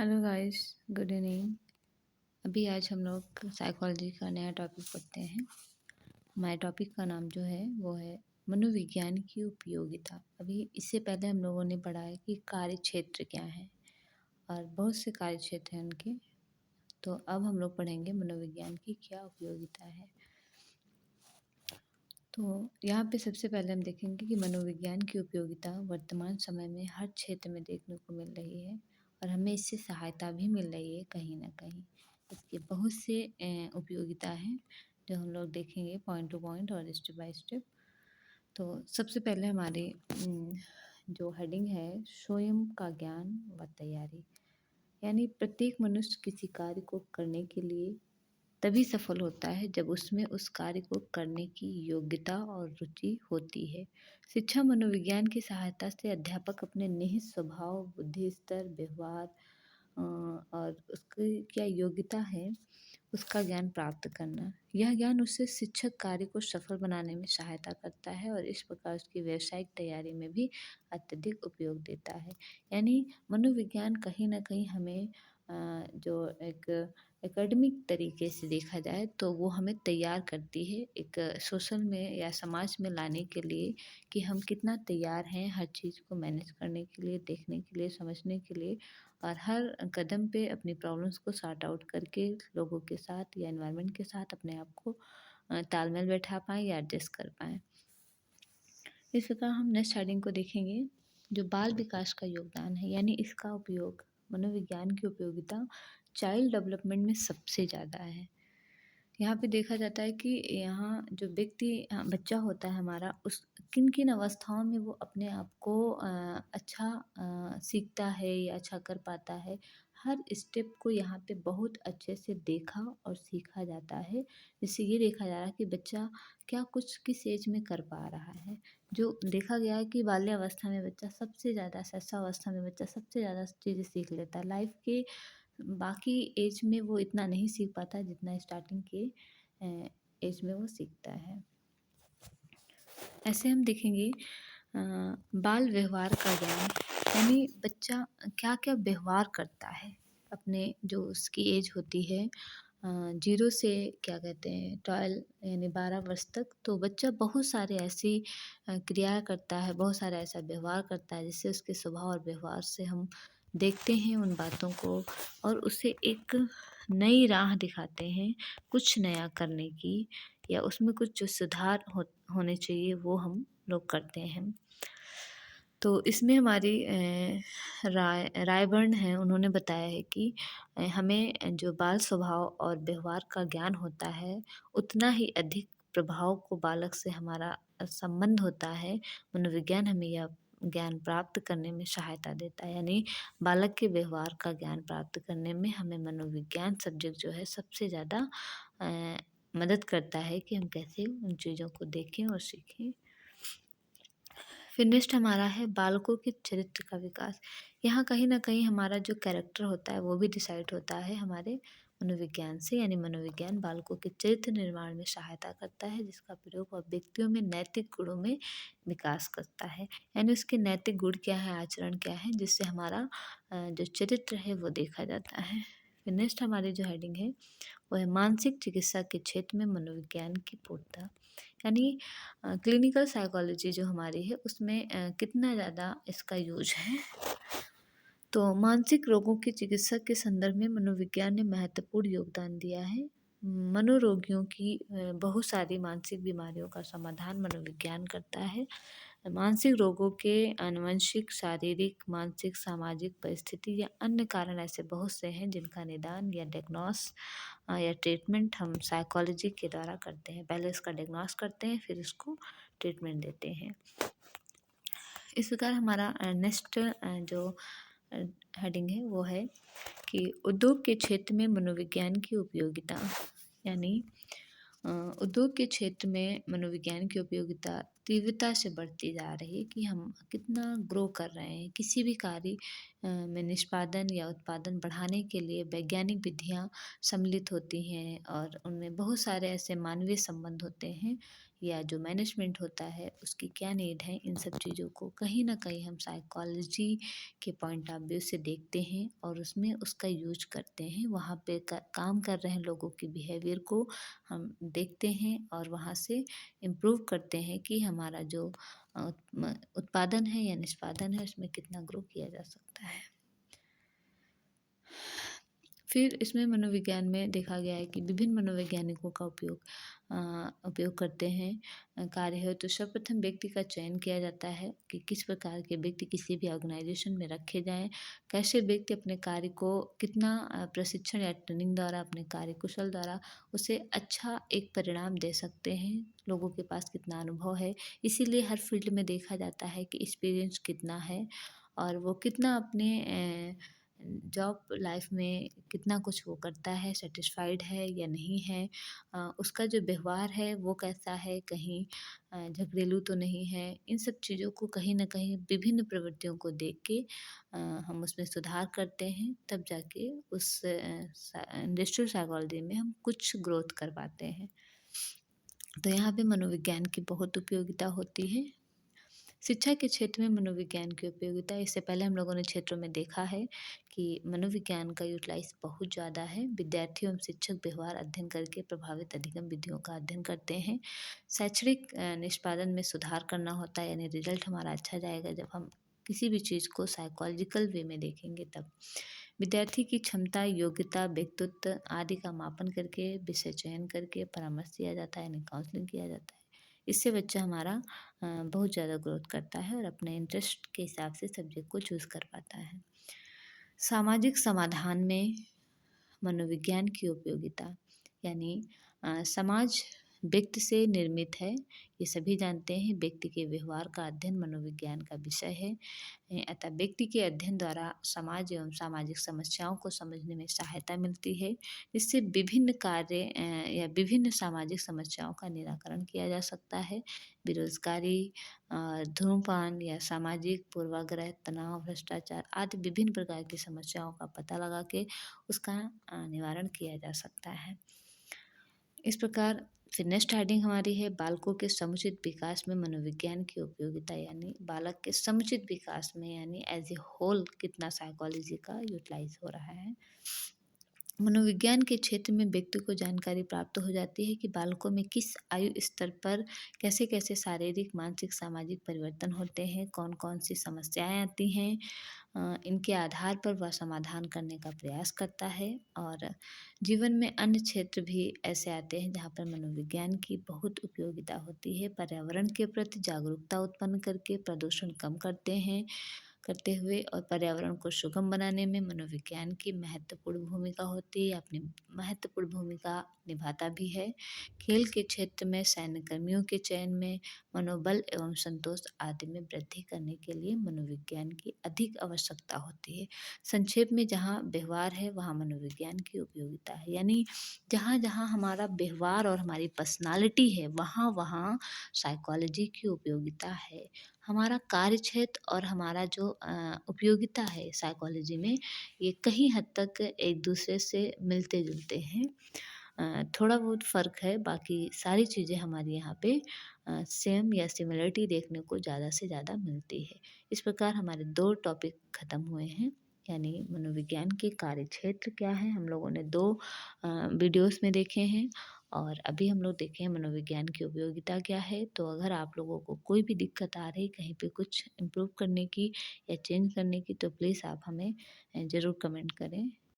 Hello guys, good evening. अभी आज हम लोग साइकोलॉजी का नया टॉपिक पढ़ते हैं। हमारे टॉपिक का नाम जो है वो है मनोविज्ञान की उपयोगिता। अभी इससे पहले हम लोगों ने पढ़ा है कि कार्य क्षेत्र क्या है और बहुत से कार्य क्षेत्र हैं उनके। तो अब हम लोग पढ़ेंगे मनोविज्ञान की क्या उपयोगिता है। तो यहाँ पे सबसे पहले हम देखेंगे कि मनोविज्ञान की उपयोगिता वर्तमान समय में हर क्षेत्र में देखने को मिल रही है और हमें इससे सहायता भी मिल रही है कहीं ना कहीं। इसके बहुत से उपयोगिता हैं जो हम लोग देखेंगे पॉइंट टू पॉइंट और स्टेप बाय स्टेप। तो सबसे पहले हमारी जो हेडिंग है स्वयं का ज्ञान व तैयारी, यानी प्रत्येक मनुष्य किसी कार्य को करने के लिए तभी सफल होता है जब उसमें उस कार्य को करने की योग्यता और रुचि होती है। शिक्षा मनोविज्ञान की सहायता से अध्यापक अपने निहित स्वभाव, बुद्धि स्तर, व्यवहार और उसकी क्या योग्यता है उसका ज्ञान प्राप्त करना। यह ज्ञान उससे शिक्षक कार्य को सफल बनाने में सहायता करता है और इस प्रकार उसकी व्यावसायिक तैयारी में भी अत्यधिक उपयोग देता है। यानी मनोविज्ञान कहीं ना कहीं हमें जो एक एकेडमिक तरीके से देखा जाए तो वो हमें तैयार करती है एक सोशल में या समाज में लाने के लिए कि हम कितना तैयार हैं हर चीज़ को मैनेज करने के लिए, देखने के लिए, समझने के लिए और हर कदम पे अपनी प्रॉब्लम्स को सॉर्ट आउट करके लोगों के साथ या एनवायरनमेंट के साथ अपने आप को तालमेल बैठा पाएँ या एडजस्ट कर पाएँ। इस प्रकार हम नेक्स्ट हेडिंग को देखेंगे जो बाल विकास का योगदान है, यानी इसका उपयोग, मनोविज्ञान की उपयोगिता चाइल्ड डेवलपमेंट में सबसे ज़्यादा है। यहाँ पे देखा जाता है कि यहाँ जो व्यक्ति बच्चा होता है हमारा, उस किन किन अवस्थाओं में वो अपने आप को अच्छा सीखता है या अच्छा कर पाता है, हर स्टेप को यहाँ पे बहुत अच्छे से देखा और सीखा जाता है। जिससे ये देखा जा रहा है कि बच्चा क्या कुछ किस एज में कर पा रहा है। जो देखा गया है कि बाल्यावस्था में बच्चा सबसे ज़्यादा, शैशवावस्था में बच्चा सबसे ज़्यादा चीज़ें सीख लेता है। लाइफ के बाकी एज में वो इतना नहीं सीख पाता जितना स्टार्टिंग के एज में वो सीखता है। ऐसे हम देखेंगे बाल व्यवहार का ज्ञान, यानी बच्चा क्या क्या व्यवहार करता है अपने जो उसकी एज होती है 0 से क्या कहते हैं 12 यानी 12 वर्ष तक। तो बच्चा बहुत सारे ऐसी क्रिया करता है, बहुत सारा ऐसा व्यवहार करता है जिससे उसके स्वभाव और व्यवहार से हम देखते हैं उन बातों को और उसे एक नई राह दिखाते हैं कुछ नया करने की, या उसमें कुछ जो सुधार होने चाहिए वो हम लोग करते हैं। तो इसमें हमारी रायबर्न हैं, उन्होंने बताया है कि हमें जो बाल स्वभाव और व्यवहार का ज्ञान होता है उतना ही अधिक प्रभाव को बालक से हमारा संबंध होता है। मनोविज्ञान हमें यह ज्ञान प्राप्त करने में सहायता देता है, यानी बालक के व्यवहार का ज्ञान प्राप्त करने में हमें मनोविज्ञान सब्जेक्ट जो है सबसे ज़्यादा मदद करता है कि हम कैसे उन चीज़ों को देखें और सीखें। फिर नेक्स्ट हमारा है बालकों के चरित्र का विकास। यहाँ कहीं न कहीं हमारा जो कैरेक्टर होता है वो भी डिसाइड होता है हमारे मनोविज्ञान से, यानी मनोविज्ञान बालकों के चरित्र निर्माण में सहायता करता है जिसका प्रयोग वह व्यक्तियों में नैतिक गुणों में विकास करता है। यानी उसके नैतिक गुण क्या है, आचरण क्या है, जिससे हमारा जो चरित्र है वो देखा जाता है। फिर नेक्स्ट हमारी जो हेडिंग है वो है मानसिक चिकित्सा के क्षेत्र में मनोविज्ञान की पूर्णता, यानी क्लिनिकल साइकोलॉजी जो हमारी है उसमें कितना ज़्यादा इसका यूज है। तो मानसिक रोगों की चिकित्सा के संदर्भ में मनोविज्ञान ने महत्वपूर्ण योगदान दिया है। मनोरोगियों की बहुत सारी मानसिक बीमारियों का समाधान मनोविज्ञान करता है। मानसिक रोगों के आनुवंशिक, शारीरिक, मानसिक, सामाजिक परिस्थिति या अन्य कारण ऐसे बहुत से हैं जिनका निदान या या ट्रीटमेंट हम साइकोलॉजी के द्वारा करते हैं। पहले इसका डायग्नोस करते हैं फिर इसको ट्रीटमेंट देते हैं। इस प्रकार हमारा नेक्स्ट जो हेडिंग है वो है कि उद्योग के क्षेत्र में मनोविज्ञान की उपयोगिता, यानी उद्योग के क्षेत्र में मनोविज्ञान की उपयोगिता तीव्रता से बढ़ती जा रही है कि हम कितना ग्रो कर रहे हैं। किसी भी कार्य में निष्पादन या उत्पादन बढ़ाने के लिए वैज्ञानिक विधियां सम्मिलित होती हैं और उनमें बहुत सारे ऐसे मानवीय संबंध होते हैं या जो मैनेजमेंट होता है उसकी क्या नीड है, इन सब चीज़ों को कहीं न कहीं हम साइकोलॉजी के पॉइंट ऑफ व्यू से देखते हैं और उसमें उसका यूज़ करते हैं। वहाँ पे क काम कर रहे हैं लोगों की बिहेवियर को हम देखते हैं और वहाँ से इम्प्रूव करते हैं कि हमारा जो उत्पादन है या निष्पादन है उसमें कितना ग्रो किया जा सकता है। फिर इसमें मनोविज्ञान में देखा गया है कि विभिन्न मनोवैज्ञानिकों का उपयोग करते हैं। कार्य है तो सर्वप्रथम व्यक्ति का चयन किया जाता है कि किस प्रकार के व्यक्ति किसी भी ऑर्गेनाइजेशन में रखे जाएँ, कैसे व्यक्ति अपने कार्य को कितना प्रशिक्षण या ट्रेनिंग द्वारा अपने कार्य कुशल द्वारा उसे अच्छा एक परिणाम दे सकते हैं, लोगों के पास कितना अनुभव है। इसीलिए हर फील्ड में देखा जाता है कि एक्सपीरियंस कितना है और वो कितना अपने जॉब लाइफ में कितना कुछ वो करता है, सैटिस्फाइड है या नहीं है। उसका जो व्यवहार है वो कैसा है, कहीं झगड़ेलू तो नहीं है। इन सब चीज़ों को कहीं न कहीं विभिन्न प्रवृत्तियों को देख के हम उसमें सुधार करते हैं, तब जाके उस इंडस्ट्रियल साइकोलॉजी में हम कुछ ग्रोथ कर पाते हैं। तो यहाँ पे मनोविज्ञान की बहुत उपयोगिता होती है। शिक्षा के क्षेत्र में मनोविज्ञान की उपयोगिता, इससे पहले हम लोगों ने क्षेत्रों में देखा है कि मनोविज्ञान का यूटिलाइज बहुत ज़्यादा है। विद्यार्थी एवं शिक्षक व्यवहार अध्ययन करके प्रभावित अधिगम विधियों का अध्ययन करते हैं। शैक्षणिक निष्पादन में सुधार करना होता है, यानी रिजल्ट हमारा अच्छा जाएगा जब हम किसी भी चीज़ को साइकोलॉजिकल वे में देखेंगे तब। विद्यार्थी की क्षमता, योग्यता, व्यक्तित्व आदि का मापन करके विषय चयन करके परामर्श दिया जाता है, यानी काउंसलिंग किया जाता है। इससे बच्चा हमारा बहुत ज़्यादा ग्रोथ करता है और अपने इंटरेस्ट के हिसाब से सब्जेक्ट को चूज़ कर पाता है। सामाजिक समाधान में मनोविज्ञान की उपयोगिता, यानी समाज व्यक्ति से निर्मित है, ये सभी जानते हैं। व्यक्ति के व्यवहार का अध्ययन मनोविज्ञान का विषय है। अतः व्यक्ति के अध्ययन द्वारा समाज एवं सामाजिक समस्याओं को समझने में सहायता मिलती है। इससे विभिन्न कार्य या विभिन्न सामाजिक समस्याओं का निराकरण किया जा सकता है। बेरोजगारी, धूम्रपान या सामाजिक पूर्वाग्रह, तनाव, भ्रष्टाचार आदि विभिन्न प्रकार की समस्याओं का पता लगा के उसका निवारण किया जा सकता है। इस प्रकार फिर नेक्स्ट हेडिंग हमारी है बालकों के समुचित विकास में मनोविज्ञान की उपयोगिता, यानी बालक के समुचित विकास में यानी एज ए होल कितना साइकोलॉजी का यूटिलाइज हो रहा है। मनोविज्ञान के क्षेत्र में व्यक्ति को जानकारी प्राप्त हो जाती है कि बालकों में किस आयु स्तर पर कैसे कैसे शारीरिक, मानसिक, सामाजिक परिवर्तन होते हैं, कौन कौन सी समस्याएं आती हैं। इनके आधार पर वह समाधान करने का प्रयास करता है। और जीवन में अन्य क्षेत्र भी ऐसे आते हैं जहाँ पर मनोविज्ञान की बहुत उपयोगिता होती है। पर्यावरण के प्रति जागरूकता उत्पन्न करके प्रदूषण कम करते हुए और पर्यावरण को सुगम बनाने में मनोविज्ञान की महत्वपूर्ण भूमिका होती है, अपनी महत्वपूर्ण भूमिका निभाता भी है। खेल के क्षेत्र में सैन्य कर्मियों के चयन में, मनोबल एवं संतोष आदि में वृद्धि करने के लिए मनोविज्ञान की अधिक आवश्यकता होती है। संक्षेप में जहाँ व्यवहार है वहाँ मनोविज्ञान की उपयोगिता है, यानी जहाँ जहाँ हमारा व्यवहार और हमारी पर्सनालिटी है वहाँ वहाँ साइकोलॉजी की उपयोगिता है। हमारा कार्य क्षेत्र और हमारा जो उपयोगिता है साइकोलॉजी में, ये कहीं हद तक एक दूसरे से मिलते जुलते हैं। थोड़ा बहुत फ़र्क है, बाकी सारी चीज़ें हमारी यहाँ पे सेम या सिमिलरिटी देखने को ज़्यादा से ज़्यादा मिलती है। इस प्रकार हमारे 2 टॉपिक ख़त्म हुए हैं, यानी मनोविज्ञान के कार्य क्षेत्र क्या है हम लोगों ने 2 वीडियोज़ में देखे हैं और अभी हम लोग देखें मनोविज्ञान की उपयोगिता क्या है। तो अगर आप लोगों को कोई भी दिक्कत आ रही कहीं पे कुछ इम्प्रूव करने की या चेंज करने की, तो प्लीज़ आप हमें ज़रूर कमेंट करें।